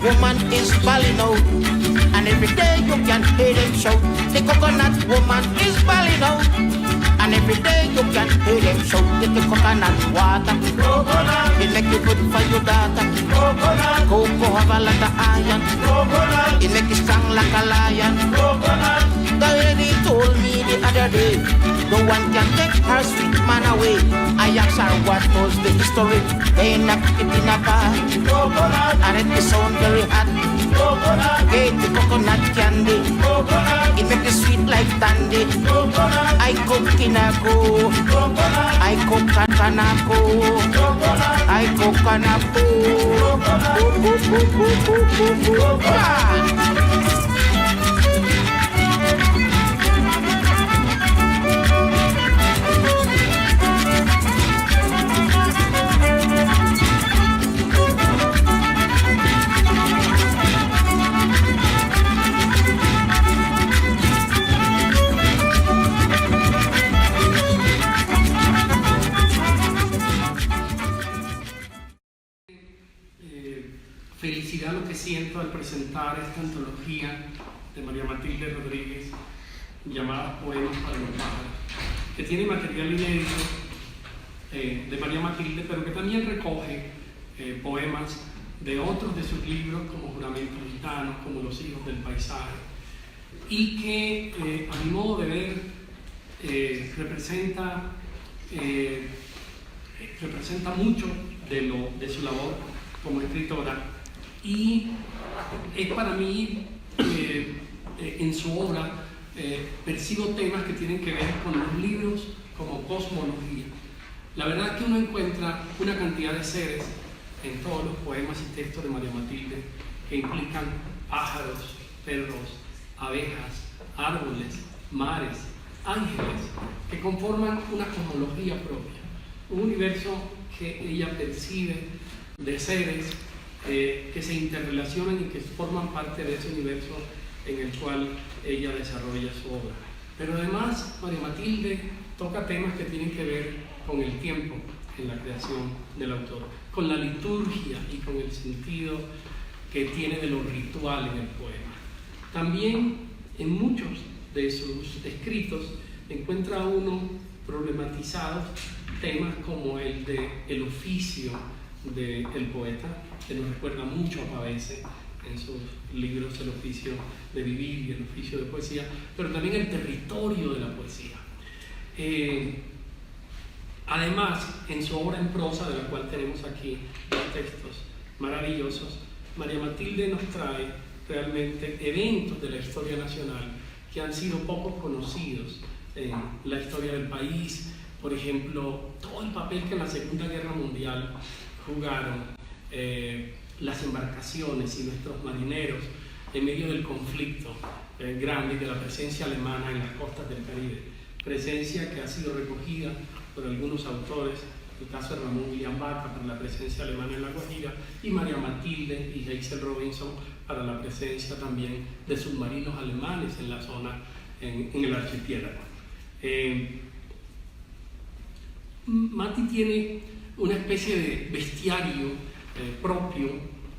woman is balling out, and every day you can hear them shout. The coconut woman is balling out, and every day you can hear them shout. Get the coconut water, coconut. It make you good for your daughter. Coconut. Cocoa have a lot of iron. Coconut. It make you strong like a lion. Coconut. The lady told me the other day, no one can take her sweet man away. I asked her what was the history. They knocked it in a bar, coconut. And it sound very hot. Coconut. Get the coconut candy, coconut. It make it sweet like candy. Coconut. I cook in a go, coconut. I cook and a go, coconut. I cook and a go, coconut. Felicidad lo que siento al presentar esta antología de María Matilde Rodríguez llamada Poemas para los pájaros, que tiene material inédito de María Matilde, pero que también recoge poemas de otros de sus libros, como Juramento Gitano, como Los Hijos del Paisaje, y que a mi modo de ver representa mucho de su labor como escritora. Y es para mí, en su obra, percibo temas que tienen que ver con los libros como cosmología. La verdad es que uno encuentra una cantidad de seres en todos los poemas y textos de María Matilde que implican pájaros, perros, abejas, árboles, mares, ángeles, que conforman una cosmología propia, un universo que ella percibe de seres que se interrelacionan y que forman parte de ese universo en el cual ella desarrolla su obra. Pero además, María Matilde toca temas que tienen que ver con el tiempo en la creación del autor, con la liturgia y con el sentido que tiene de lo ritual en el poema. También en muchos de sus escritos encuentra uno problematizados temas como el de el oficio del poeta, que nos recuerda mucho a Pavese en sus libros El oficio de vivir y El oficio de poesía, pero también el territorio de la poesía. Además, en su obra en prosa, de la cual tenemos aquí dos textos maravillosos, María Matilde nos trae realmente eventos de la historia nacional que han sido poco conocidos en la historia del país. Por ejemplo, todo el papel que en la Segunda Guerra Mundial jugaron las embarcaciones y nuestros marineros en medio del conflicto grande y de la presencia alemana en las costas del Caribe, presencia que ha sido recogida por algunos autores, el caso de Ramón William Baca para la presencia alemana en la Guajira, y María Matilde y Hazel Robinson para la presencia también de submarinos alemanes en la zona, en el archipiélago. Mati tiene una especie de bestiario propio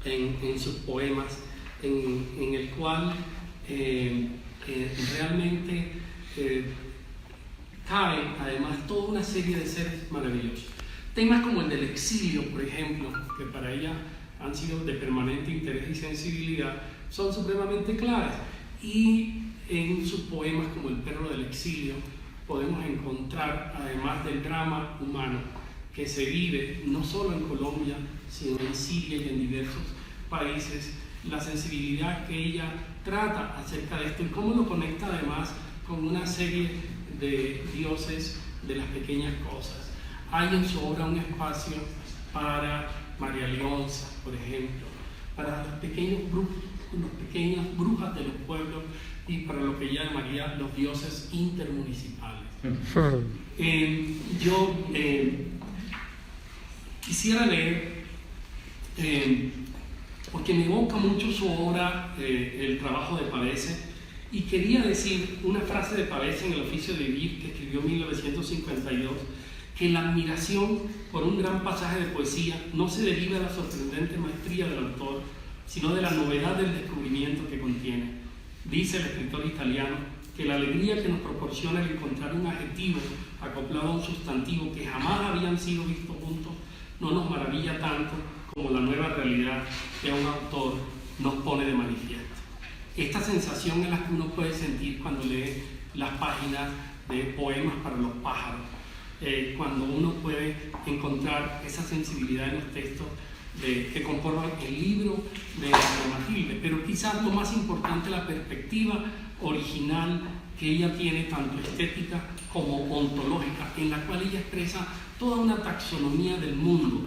en sus poemas, en el cual realmente cabe además toda una serie de seres maravillosos. Temas como el del exilio, por ejemplo, que para ella han sido de permanente interés y sensibilidad, son supremamente claves. Y en sus poemas como El perro del exilio podemos encontrar, además del drama humano que se vive no solo en Colombia, sino en Siria y en diversos países, la sensibilidad que ella trata acerca de esto y cómo lo conecta además con una serie de dioses de las pequeñas cosas. Hay en su obra un espacio para María Leonza, por ejemplo, para las pequeñas brujas de los pueblos y para lo que ella llamaría los dioses intermunicipales. Yo quisiera leer, porque me evoca mucho su obra, el trabajo de Pavese, y quería decir una frase de Pavese en El oficio de vivir, que escribió en 1952, que la admiración por un gran pasaje de poesía no se deriva de la sorprendente maestría del autor, sino de la novedad del descubrimiento que contiene. Dice el escritor italiano que la alegría que nos proporciona el encontrar un adjetivo acoplado a un sustantivo que jamás habían sido vistos juntos no nos maravilla tanto como la nueva realidad que un autor nos pone de manifiesto. Esta sensación es la que uno puede sentir cuando lee las páginas de Poemas para los pájaros, cuando uno puede encontrar esa sensibilidad en los textos que conforman el libro de Matilde, pero quizás lo más importante, la perspectiva original que ella tiene, tanto estética como ontológica, en la cual ella expresa toda una taxonomía del mundo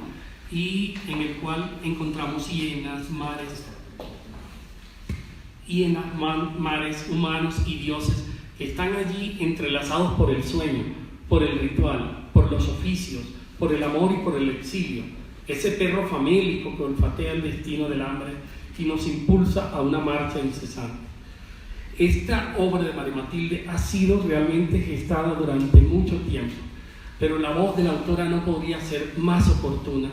y en el cual encontramos hienas, mares, humanos y dioses que están allí entrelazados por el sueño, por el ritual, por los oficios, por el amor y por el exilio. Ese perro famélico que olfatea el destino del hambre y nos impulsa a una marcha incesante. Esta obra de María Matilde ha sido realmente gestada durante mucho tiempo, pero la voz de la autora no podría ser más oportuna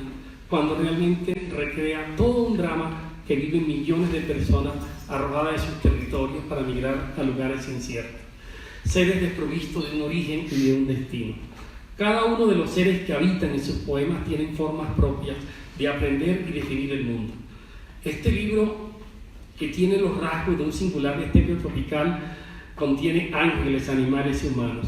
cuando realmente recrea todo un drama que viven millones de personas arrojadas de sus territorios para migrar a lugares inciertos, seres desprovistos de un origen y de un destino. Cada uno de los seres que habitan en sus poemas tienen formas propias de aprender y definir el mundo. Este libro, que tiene los rasgos de un singular estepio tropical, contiene ángeles, animales y humanos.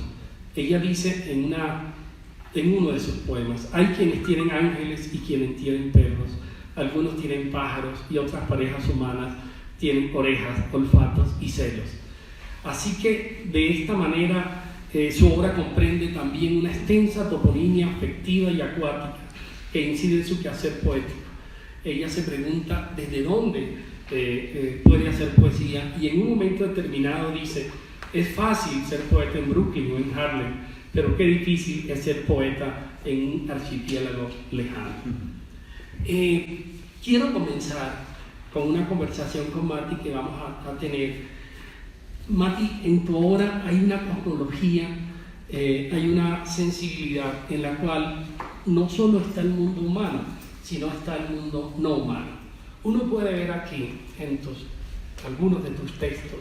Ella dice en uno de sus poemas: hay quienes tienen ángeles y quienes tienen perros, algunos tienen pájaros y otras parejas humanas tienen orejas, olfatos y celos. Así que de esta manera su obra comprende también una extensa toponimia afectiva y acuática que incide en su quehacer poético. Ella se pregunta desde dónde puede hacer poesía, y en un momento determinado dice: es fácil ser poeta en Brooklyn o en Harlem, pero qué difícil es ser poeta en un archipiélago lejano. Quiero comenzar con una conversación con Mati que vamos a tener. Mati, en tu obra hay una cosmología, hay una sensibilidad en la cual no solo está el mundo humano, sino está el mundo no humano. Uno puede ver aquí, en algunos de tus textos,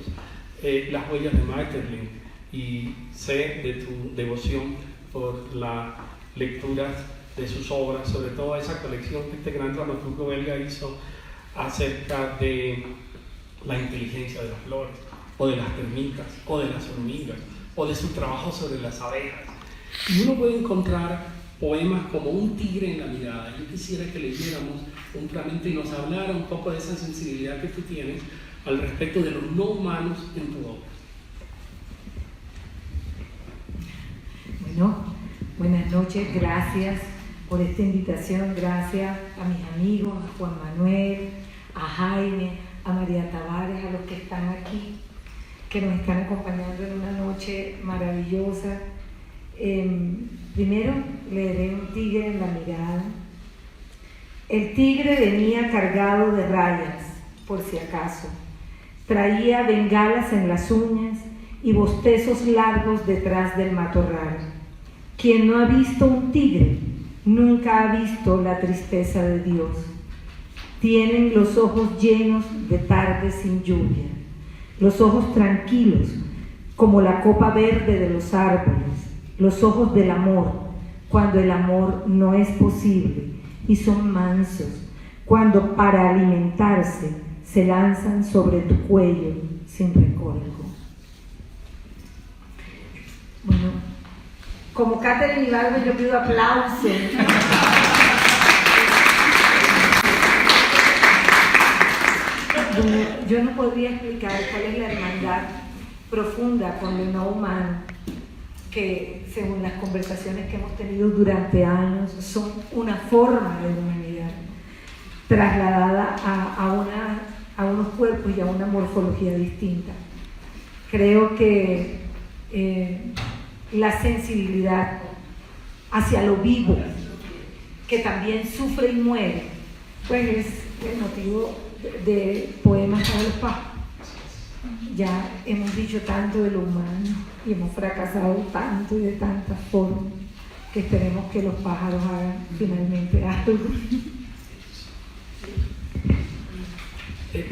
las huellas de Maeterlinck, y sé de tu devoción por la lectura de sus obras, sobre todo esa colección que este gran dramaturgo belga hizo acerca de la inteligencia de las flores, o de las termitas, o de las hormigas, o de su trabajo sobre las abejas. Y uno puede encontrar poemas como Un tigre en la mirada. Yo quisiera que leyéramos un fragmento y nos hablara un poco de esa sensibilidad que tú tienes al respecto de los no humanos en tu obra. Bueno, buenas noches, gracias por esta invitación, gracias a mis amigos, a Juan Manuel, a Jaime, a María Tavares, a los que están aquí, que nos están acompañando en una noche maravillosa. Primero leeré Un tigre en la mirada. El tigre venía cargado de rayas, por si acaso. Traía bengalas en las uñas y bostezos largos detrás del matorral. Quien no ha visto un tigre, nunca ha visto la tristeza de Dios. Tienen los ojos llenos de tarde sin lluvia, los ojos tranquilos como la copa verde de los árboles, los ojos del amor, cuando el amor no es posible, y son mansos, cuando para alimentarse se lanzan sobre tu cuello sin recuerdo. Bueno, como Catherine Ibargüen, yo pido aplausos. Bueno, yo no podría explicar cuál es la hermandad profunda con lo no humano, que según las conversaciones que hemos tenido durante años son una forma de humanidad trasladada a unos cuerpos y a una morfología distinta. Creo que la sensibilidad hacia lo vivo, que también sufre y muere, pues es el motivo de Poemas para los pájaros. Ya hemos dicho tanto de lo humano y hemos fracasado tanto y de tantas formas, que esperemos que los pájaros hagan finalmente algo.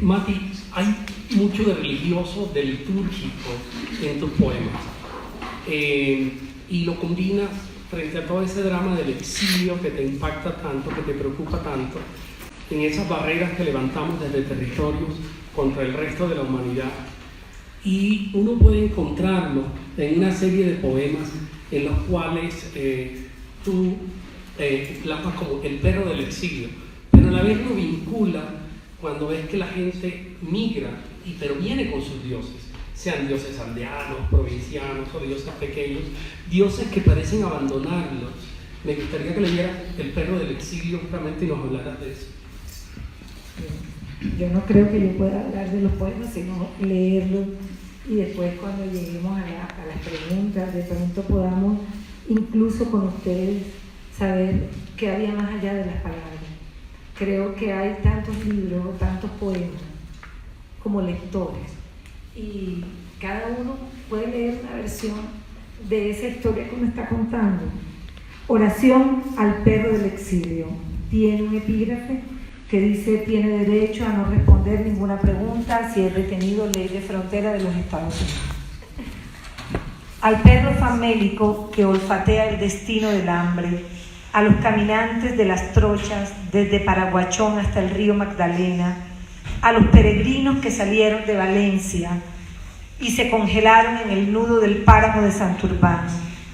Mati, hay mucho de religioso, de litúrgico en tus poemas. Y lo combinas frente a todo ese drama del exilio que te impacta tanto, que te preocupa tanto, en esas barreras que levantamos desde territorios contra el resto de la humanidad. Y uno puede encontrarlo en una serie de poemas en los cuales tú plasmas como el perro del exilio, pero a la vez lo vincula cuando ves que la gente migra, pero viene con sus dioses, sean dioses aldeanos, provincianos o dioses pequeños, dioses que parecen abandonarlos. Me gustaría que leyeras El perro del exilio justamente y nos hablaras de eso. Yo no creo que yo pueda hablar de los poemas, sino leerlos, y después cuando lleguemos a las preguntas, de pronto podamos incluso con ustedes saber qué había más allá de las palabras. Creo que hay tantos libros, tantos poemas como lectores, y cada uno puede leer una versión de esa historia que uno está contando. Oración al perro del exilio. Tiene un epígrafe que dice: tiene derecho a no responder ninguna pregunta si es detenido ley de frontera de los Estados Unidos. Al perro famélico que olfatea el destino del hambre, a los caminantes de las trochas desde Paraguachón hasta el río Magdalena, a los peregrinos que salieron de Valencia y se congelaron en el nudo del páramo de Santurbán,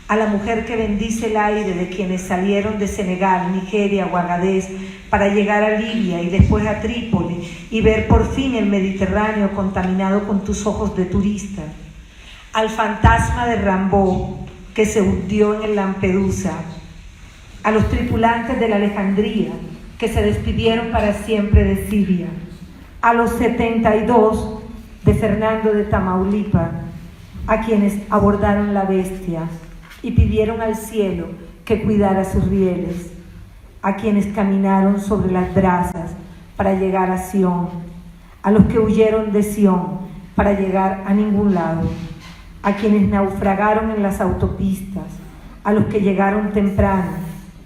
a la mujer que bendice el aire de quienes salieron de Senegal, Nigeria o Agadez para llegar a Libia y después a Trípoli y ver por fin el Mediterráneo contaminado con tus ojos de turista, al fantasma de Rimbaud que se hundió en el Lampedusa, a los tripulantes de la Alejandría que se despidieron para siempre de Siria, a los 72 de Fernando de Tamaulipas, a quienes abordaron la bestia y pidieron al cielo que cuidara sus rieles, a quienes caminaron sobre las brasas para llegar a Sión, a los que huyeron de Sión para llegar a ningún lado, a quienes naufragaron en las autopistas, a los que llegaron temprano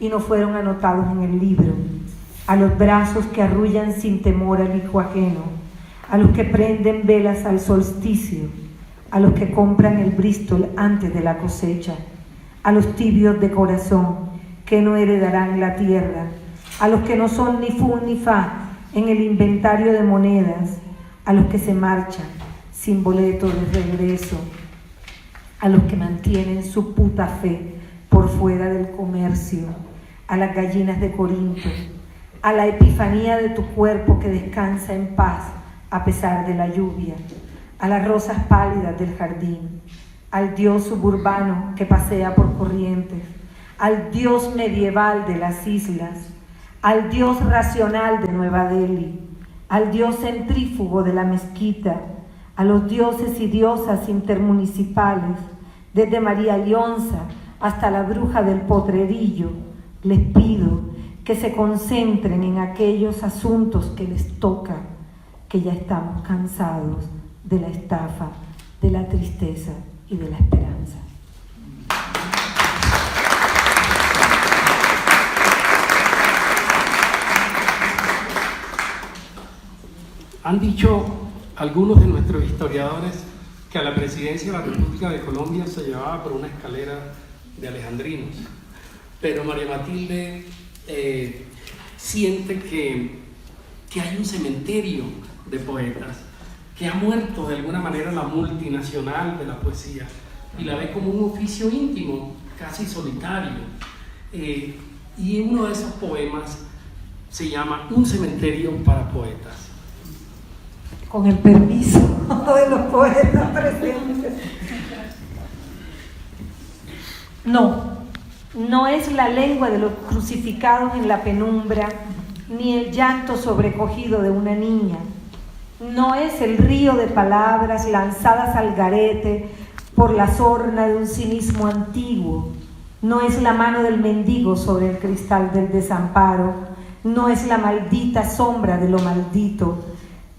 y no fueron anotados en el libro, a los brazos que arrullan sin temor al hijo ajeno, a los que prenden velas al solsticio, a los que compran el Bristol antes de la cosecha, a los tibios de corazón que no heredarán la tierra, a los que no son ni fu ni fa en el inventario de monedas, a los que se marchan sin boleto de regreso, a los que mantienen su puta fe por fuera del comercio, a las gallinas de Corinto, a la epifanía de tu cuerpo que descansa en paz a pesar de la lluvia, a las rosas pálidas del jardín, al dios suburbano que pasea por Corrientes, al dios medieval de las islas, al dios racional de Nueva Delhi, al dios centrífugo de la mezquita, a los dioses y diosas intermunicipales, desde María Lionza hasta la bruja del Potrerillo. Les pido que se concentren en aquellos asuntos que les toca, que ya estamos cansados de la estafa, de la tristeza y de la esperanza. Han dicho algunos de nuestros historiadores que a la presidencia de la República de Colombia se llevaba por una escalera de alejandrinos, pero María Matilde siente que hay un cementerio de poetas, que ha muerto de alguna manera la multinacional de la poesía y la ve como un oficio íntimo, casi solitario. Y uno de esos poemas se llama Un cementerio para poetas. Con el permiso de los poetas presentes. No es la lengua de los crucificados en la penumbra, ni el llanto sobrecogido de una niña. No es el río de palabras lanzadas al garete por la sorna de un cinismo antiguo. No es la mano del mendigo sobre el cristal del desamparo. No es la maldita sombra de lo maldito,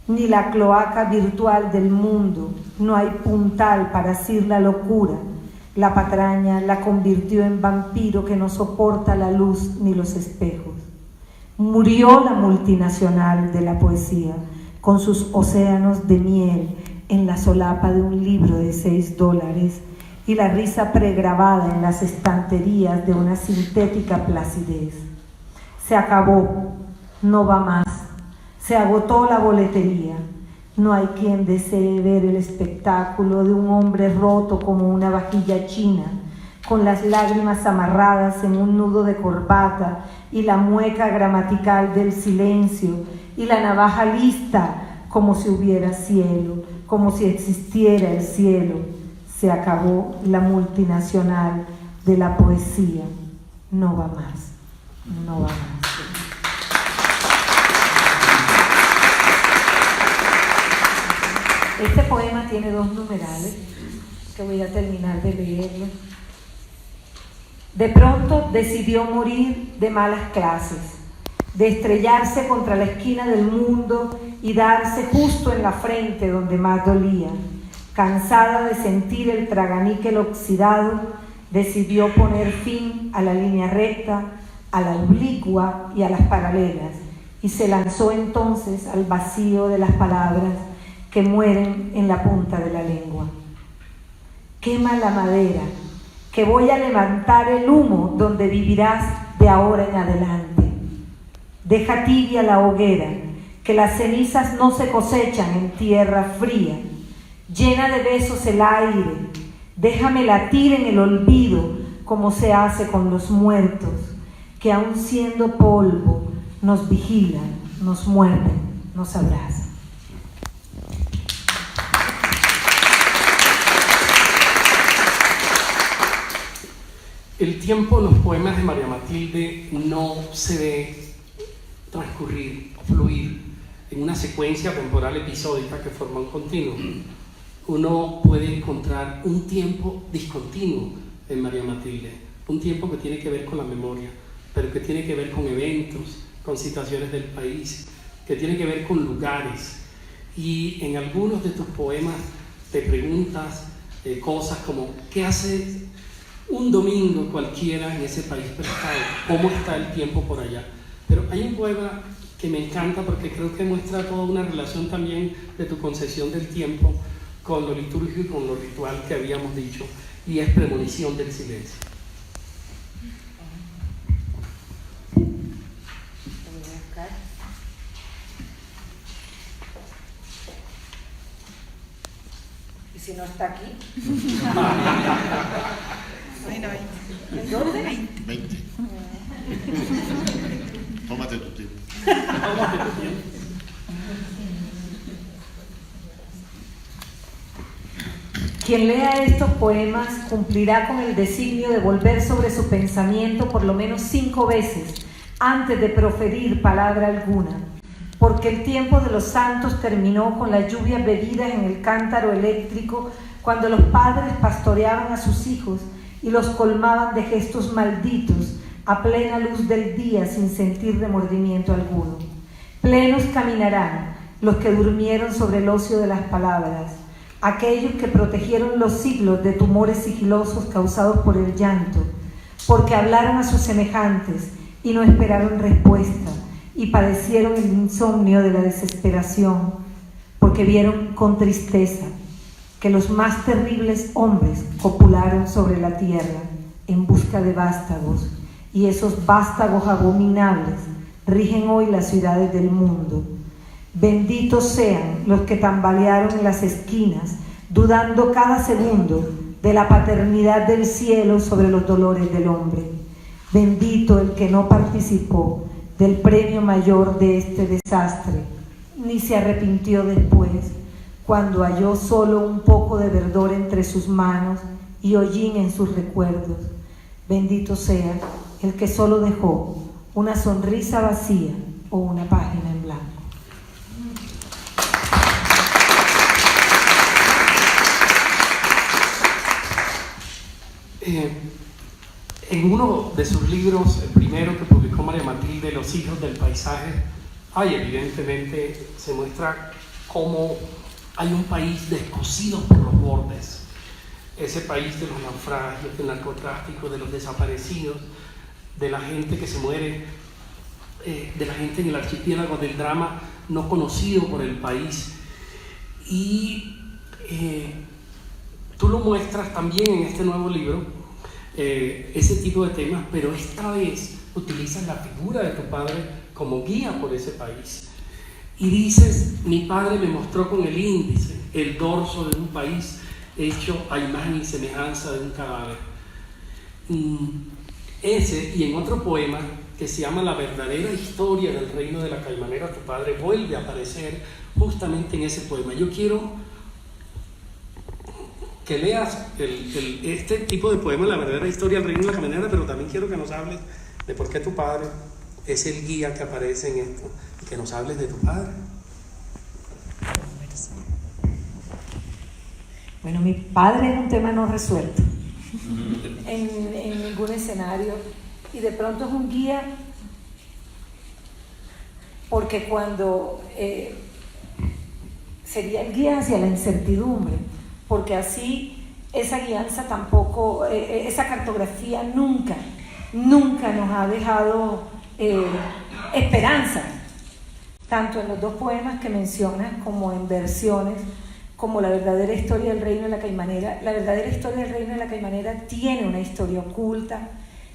ni la cloaca virtual del mundo. No hay puntal para asir la locura. La patraña la convirtió en vampiro que no soporta la luz ni los espejos. Murió la multinacional de la poesía, con sus océanos de miel en la solapa de un libro de $6 y la risa pregrabada en las estanterías de una sintética placidez. Se acabó, no va más, se agotó la boletería. No hay quien desee ver el espectáculo de un hombre roto como una vajilla china, con las lágrimas amarradas en un nudo de corbata y la mueca gramatical del silencio y la navaja lista como si hubiera cielo, como si existiera el cielo. Se acabó la multinacional de la poesía. No va más, no va más. Este poema tiene 2 numerales que voy a terminar de leerlo. De pronto decidió morir de malas clases, de estrellarse contra la esquina del mundo y darse justo en la frente donde más dolía. Cansada de sentir el traganíquel oxidado, decidió poner fin a la línea recta, a la oblicua y a las paralelas, y se lanzó entonces al vacío de las palabras que mueren en la punta de la lengua. Quema la madera, que voy a levantar el humo donde vivirás de ahora en adelante. Deja tibia la hoguera, que las cenizas no se cosechan en tierra fría. Llena de besos el aire, déjame latir en el olvido como se hace con los muertos, que aun siendo polvo nos vigilan, nos muerden, nos abrazan. El tiempo en los poemas de María Matilde no se ve transcurrir o fluir en una secuencia temporal episódica que forma un continuo. Uno puede encontrar un tiempo discontinuo en María Matilde, un tiempo que tiene que ver con la memoria, pero que tiene que ver con eventos, con situaciones del país, que tiene que ver con lugares. Y en algunos de tus poemas te preguntas cosas como ¿qué hace un domingo cualquiera en ese país prestado? ¿Cómo está el tiempo por allá? Pero hay un poema que me encanta porque creo que muestra toda una relación también de tu concepción del tiempo con lo litúrgico y con lo ritual que habíamos dicho, y es Premonición del Silencio. ¿Y si no está aquí? ¿En dónde? 20. Tómate tu tiempo. Quien lea estos poemas cumplirá con el designio de volver sobre su pensamiento por lo menos 5 veces antes de proferir palabra alguna, porque el tiempo de los santos terminó con las lluvias bebidas en el cántaro eléctrico cuando los padres pastoreaban a sus hijos y los colmaban de gestos malditos a plena luz del día sin sentir remordimiento alguno. Plenos caminarán los que durmieron sobre el ocio de las palabras, aquellos que protegieron los siglos de tumores sigilosos causados por el llanto, porque hablaron a sus semejantes y no esperaron respuesta, y padecieron el insomnio de la desesperación, porque vieron con tristeza que los más terribles hombres copularon sobre la tierra en busca de vástagos, y esos vástagos abominables rigen hoy las ciudades del mundo. Benditos sean los que tambalearon en las esquinas, dudando cada segundo de la paternidad del cielo sobre los dolores del hombre. Bendito el que no participó del premio mayor de este desastre, ni se arrepintió después, cuando halló solo un poco de verdor entre sus manos y hollín en sus recuerdos. Bendito sea el que solo dejó una sonrisa vacía o una página en blanco. En uno de sus libros, el primero que publicó María Matilde, Los hijos del paisaje, evidentemente se muestra cómo hay un país descosido por los bordes. Ese país de los naufragios, del narcotráfico, de los desaparecidos, de la gente que se muere de la gente en el archipiélago, del drama no conocido por el país. Y tú lo muestras también en este nuevo libro, ese tipo de temas, pero esta vez utilizas la figura de tu padre como guía por ese país. Y dices, mi padre me mostró con el índice el dorso de un país hecho a imagen y semejanza de un cadáver. Ese, y en otro poema que se llama La verdadera historia del reino de la Caimanera, tu padre vuelve a aparecer justamente en ese poema. Yo quiero que leas este tipo de poema, La verdadera historia del reino de la Caimanera, pero también quiero que nos hables de por qué tu padre es el guía que aparece en esto, y que nos hables de tu padre. Bueno, mi padre es un tema no resuelto en ningún escenario, y de pronto es un guía porque cuando sería el guía hacia la incertidumbre, porque así esa guianza tampoco, esa cartografía nunca nos ha dejado esperanza, tanto en los dos poemas que mencionas como en versiones como La verdadera historia del reino de la Caimanera. La verdadera historia del reino de la Caimanera tiene una historia oculta,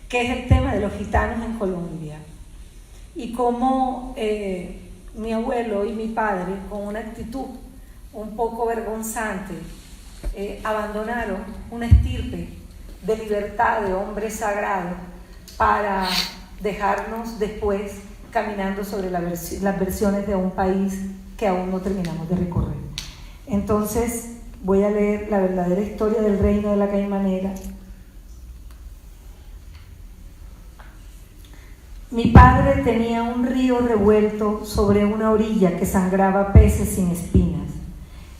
que es el tema de los gitanos en Colombia, y cómo mi abuelo y mi padre, con una actitud un poco vergonzante, abandonaron una estirpe de libertad de hombre sagrado para dejarnos después caminando sobre las versiones de un país que aún no terminamos de recorrer. Entonces voy a leer La verdadera historia del reino de la Caimanera. Mi padre tenía un río revuelto sobre una orilla que sangraba peces sin espinas.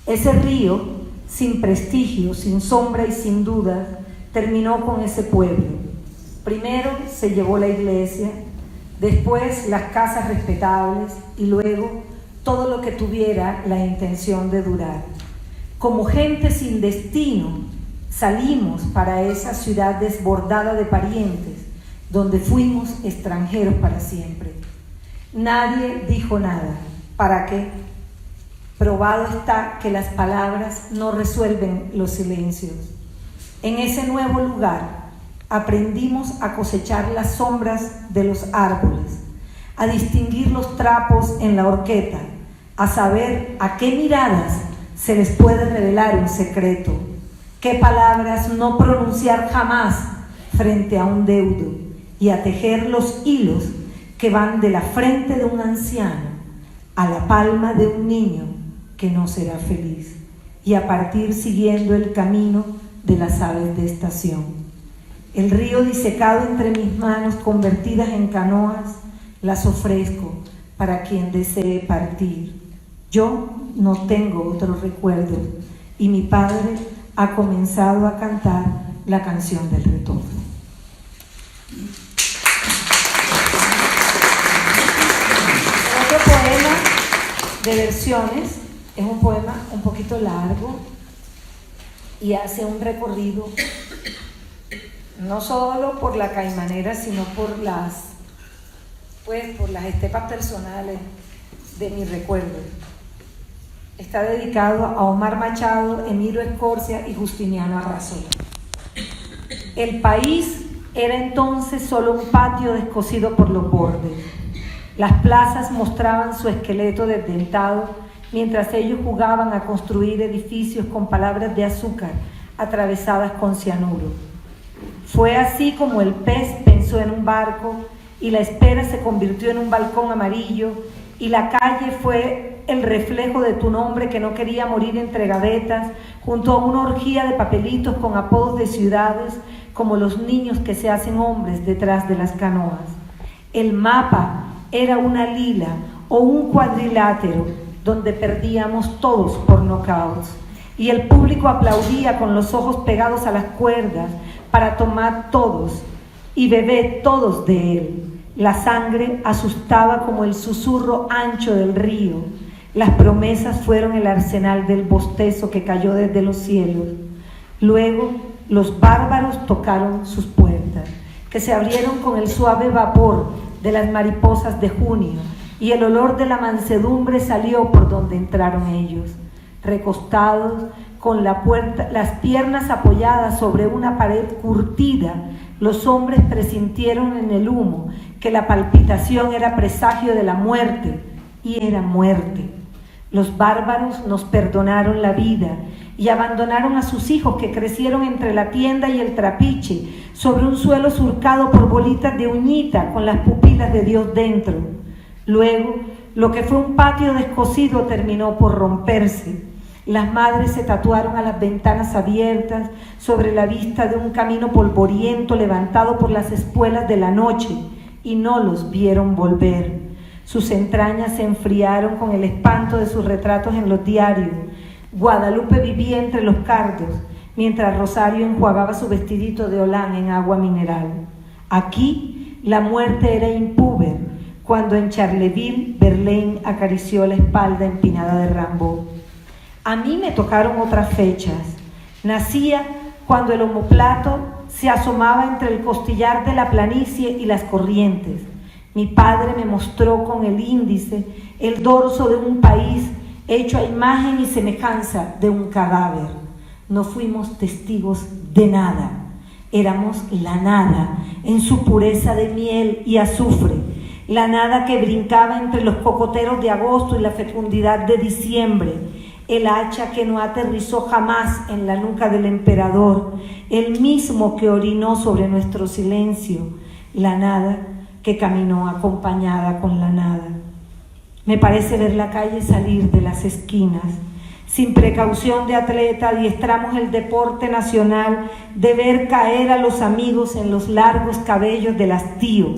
Ese río, sin prestigio, sin sombra y sin duda, terminó con ese pueblo. Primero se llevó la iglesia, después las casas respetables y luego todo lo que tuviera la intención de durar. Como gente sin destino, salimos para esa ciudad desbordada de parientes, donde fuimos extranjeros para siempre. Nadie dijo nada. ¿Para qué? Probado está que las palabras no resuelven los silencios. En ese nuevo lugar aprendimos a cosechar las sombras de los árboles, a distinguir los trapos en la horqueta, a saber a qué miradas se les puede revelar un secreto, qué palabras no pronunciar jamás frente a un deudo, y a tejer los hilos que van de la frente de un anciano a la palma de un niño que no será feliz, y a partir siguiendo el camino de las aves de estación. El río disecado entre mis manos convertidas en canoas las ofrezco para quien desee partir. Yo no tengo otro recuerdo, y mi padre ha comenzado a cantar la canción del retorno. Otro poema de versiones es un poema un poquito largo y hace un recorrido no solo por la Caimanera, sino por las estepas personales de mis recuerdos. Está dedicado a Omar Machado, Emilio Escorcia y Justiniano Arrazola. El país era entonces solo un patio descosido por los bordes. Las plazas mostraban su esqueleto desdentado, mientras ellos jugaban a construir edificios con palabras de azúcar atravesadas con cianuro. Fue así como el pez pensó en un barco, y la espera se convirtió en un balcón amarillo, y la calle fue el reflejo de tu nombre que no quería morir entre gavetas, junto a una orgía de papelitos con apodos de ciudades, como los niños que se hacen hombres detrás de las canoas. El mapa era una lila o un cuadrilátero donde perdíamos todos por knockouts, y el público aplaudía con los ojos pegados a las cuerdas para tomar todos y beber todos de él. La sangre asustaba como el susurro ancho del río. Las promesas fueron el arsenal del bostezo que cayó desde los cielos. Luego los bárbaros tocaron sus puertas, que se abrieron con el suave vapor de las mariposas de junio, y el olor de la mansedumbre salió por donde entraron ellos. Recostados, con las piernas apoyadas sobre una pared curtida, los hombres presintieron en el humo que la palpitación era presagio de la muerte, y era muerte. Los bárbaros nos perdonaron la vida y abandonaron a sus hijos que crecieron entre la tienda y el trapiche, sobre un suelo surcado por bolitas de uñita con las pupilas de Dios dentro. Luego, lo que fue un patio descosido terminó por romperse. Las madres se tatuaron a las ventanas abiertas sobre la vista de un camino polvoriento levantado por las espuelas de la noche, y no los vieron volver. Sus entrañas se enfriaron con el espanto de sus retratos en los diarios. Guadalupe vivía entre los cardos, mientras Rosario enjuagaba su vestidito de holán en agua mineral. Aquí la muerte era impúber, cuando en Charleville, Verlaine acarició la espalda empinada de Rimbaud. A mí me tocaron otras fechas. Nacía cuando el omoplato se asomaba entre el costillar de la planicie y las corrientes. Mi padre me mostró con el índice el dorso de un país hecho a imagen y semejanza de un cadáver. No fuimos testigos de nada. Éramos la nada en su pureza de miel y azufre, la nada que brincaba entre los cocoteros de agosto y la fecundidad de diciembre, el hacha que no aterrizó jamás en la nuca del emperador, el mismo que orinó sobre nuestro silencio, la nada que caminó acompañada con la nada. Me parece ver la calle salir de las esquinas. Sin precaución de atleta, adiestramos el deporte nacional de ver caer a los amigos en los largos cabellos del hastío,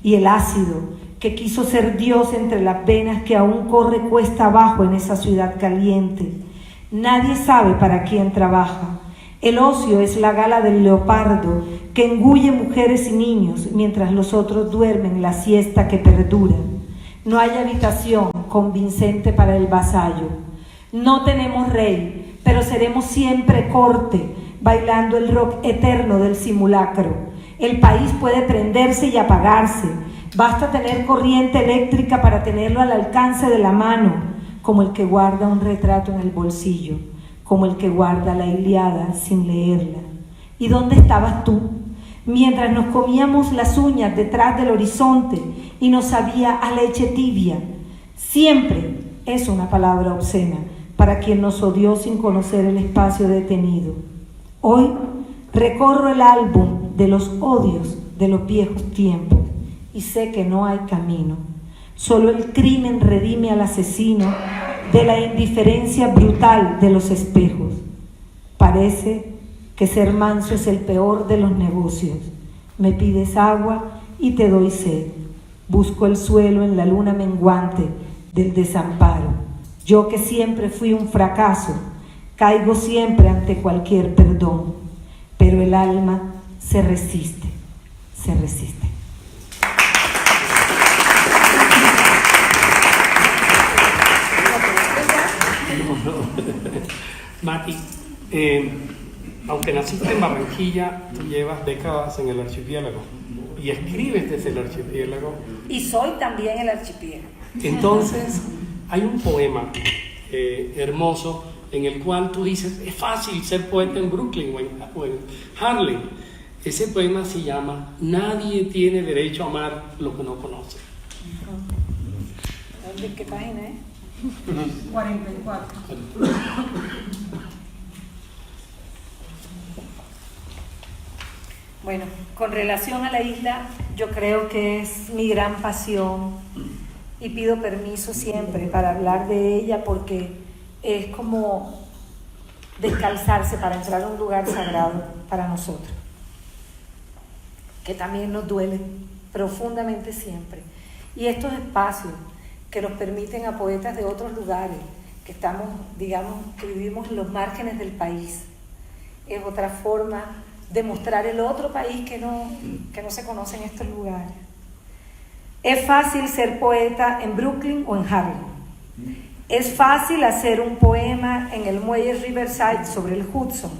y el ácido que quiso ser Dios entre las venas que aún corre cuesta abajo en esa ciudad caliente. Nadie sabe para quién trabaja. El ocio es la gala del leopardo que engulle mujeres y niños mientras los otros duermen la siesta que perdura. No hay habitación convincente para el vasallo. No tenemos rey, pero seremos siempre corte, bailando el rock eterno del simulacro. El país puede prenderse y apagarse. Basta tener corriente eléctrica para tenerlo al alcance de la mano, como el que guarda un retrato en el bolsillo, como el que guarda la Ilíada sin leerla. ¿Y dónde estabas tú? Mientras nos comíamos las uñas detrás del horizonte y nos sabía a leche tibia. Siempre es una palabra obscena para quien nos odió sin conocer el espacio detenido. Hoy recorro el álbum de los odios de los viejos tiempos y sé que no hay camino. Solo el crimen redime al asesino de la indiferencia brutal de los espejos. Parece que ser manso es el peor de los negocios. Me pides agua y te doy sed. Busco el suelo en la luna menguante del desamparo. Yo que siempre fui un fracaso, caigo siempre ante cualquier perdón, pero el alma se resiste, se resiste. Mati, aunque naciste en Barranquilla, tú llevas décadas en el archipiélago y escribes desde el archipiélago. Y soy también el archipiélago. Entonces, hay un poema hermoso en el cual tú dices, es fácil ser poeta en Brooklyn o en Harlem. Ese poema se llama Nadie tiene derecho a amar lo que no conoce. ¿De qué página es? 44. Bueno, con relación a la isla, yo creo que es mi gran pasión y pido permiso siempre para hablar de ella porque es como descalzarse para entrar a un lugar sagrado para nosotros, que también nos duele profundamente siempre. Y estos espacios que nos permiten a poetas de otros lugares, que estamos, digamos, que vivimos en los márgenes del país, es otra forma de mostrar el otro país que no se conoce en estos lugares. Es fácil ser poeta en Brooklyn o en Harlem. Es fácil hacer un poema en el muelle Riverside sobre el Hudson.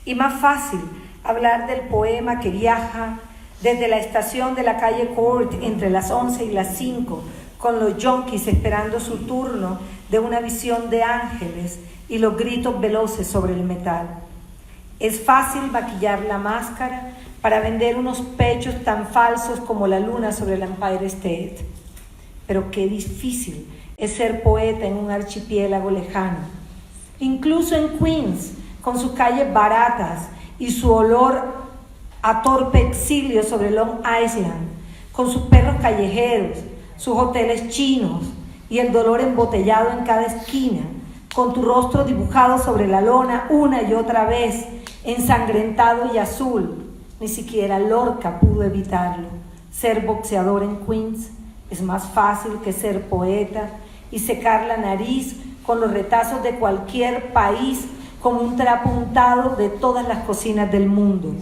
Y más fácil hablar del poema que viaja desde la estación de la calle Court entre las 11 y las 5, con los yonkis esperando su turno de una visión de ángeles y los gritos veloces sobre el metal. Es fácil maquillar la máscara para vender unos pechos tan falsos como la luna sobre el Empire State. Pero qué difícil es ser poeta en un archipiélago lejano. Incluso en Queens, con sus calles baratas y su olor a torpe exilio sobre Long Island, con sus perros callejeros, sus hoteles chinos y el dolor embotellado en cada esquina, con tu rostro dibujado sobre la lona una y otra vez, ensangrentado y azul. Ni siquiera Lorca pudo evitarlo. Ser boxeador en Queens es más fácil que ser poeta y secar la nariz con los retazos de cualquier país como un trapo untado de todas las cocinas del mundo.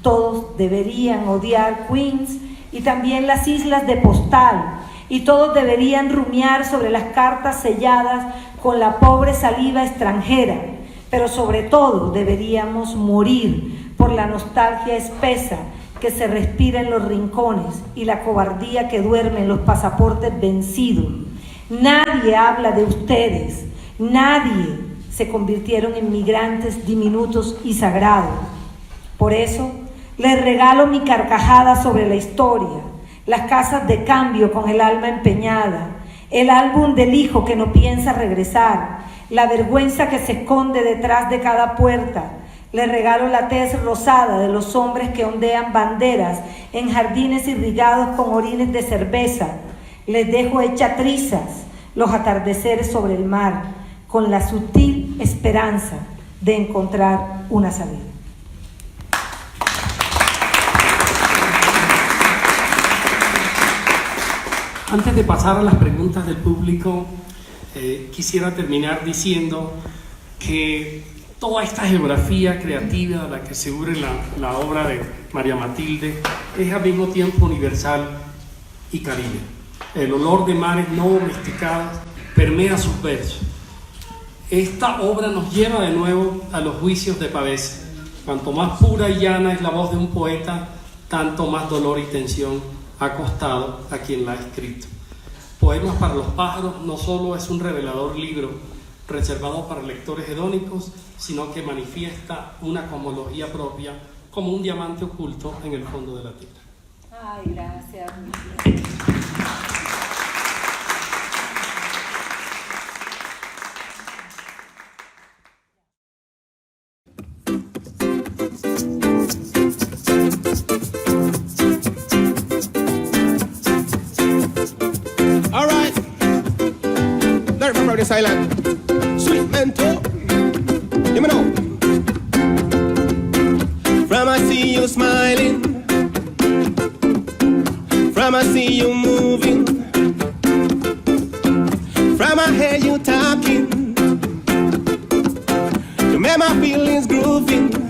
Todos deberían odiar Queens y también las islas de Postal, y todos deberían rumiar sobre las cartas selladas con la pobre saliva extranjera, pero sobre todo deberíamos morir por la nostalgia espesa que se respira en los rincones y la cobardía que duerme en los pasaportes vencidos. Nadie habla de ustedes, nadie. Se convirtieron en migrantes diminutos y sagrados. Por eso, les regalo mi carcajada sobre la historia, las casas de cambio con el alma empeñada, el álbum del hijo que no piensa regresar, la vergüenza que se esconde detrás de cada puerta. Les regalo la tez rosada de los hombres que ondean banderas en jardines irrigados con orines de cerveza. Les dejo hecha trizas los atardeceres sobre el mar, con la sutil esperanza de encontrar una salida. Antes de pasar a las preguntas del público, quisiera terminar diciendo que toda esta geografía creativa a la que se une la obra de María Matilde es al mismo tiempo universal y caribe. El olor de mares no domesticados permea sus versos. Esta obra nos lleva de nuevo a los juicios de Pavese. Cuanto más pura y llana es la voz de un poeta, tanto más dolor y tensión ha costado a quien la ha escrito. Poemas para los pájaros no solo es un revelador libro reservado para lectores hedónicos, sino que manifiesta una cosmología propia como un diamante oculto en el fondo de la tierra. Ay, gracias. All right. Now remember this island. Sweet mentor. Let me know. From I see you smiling. From I see you moving. From I hear you talking. You make my feelings grooving.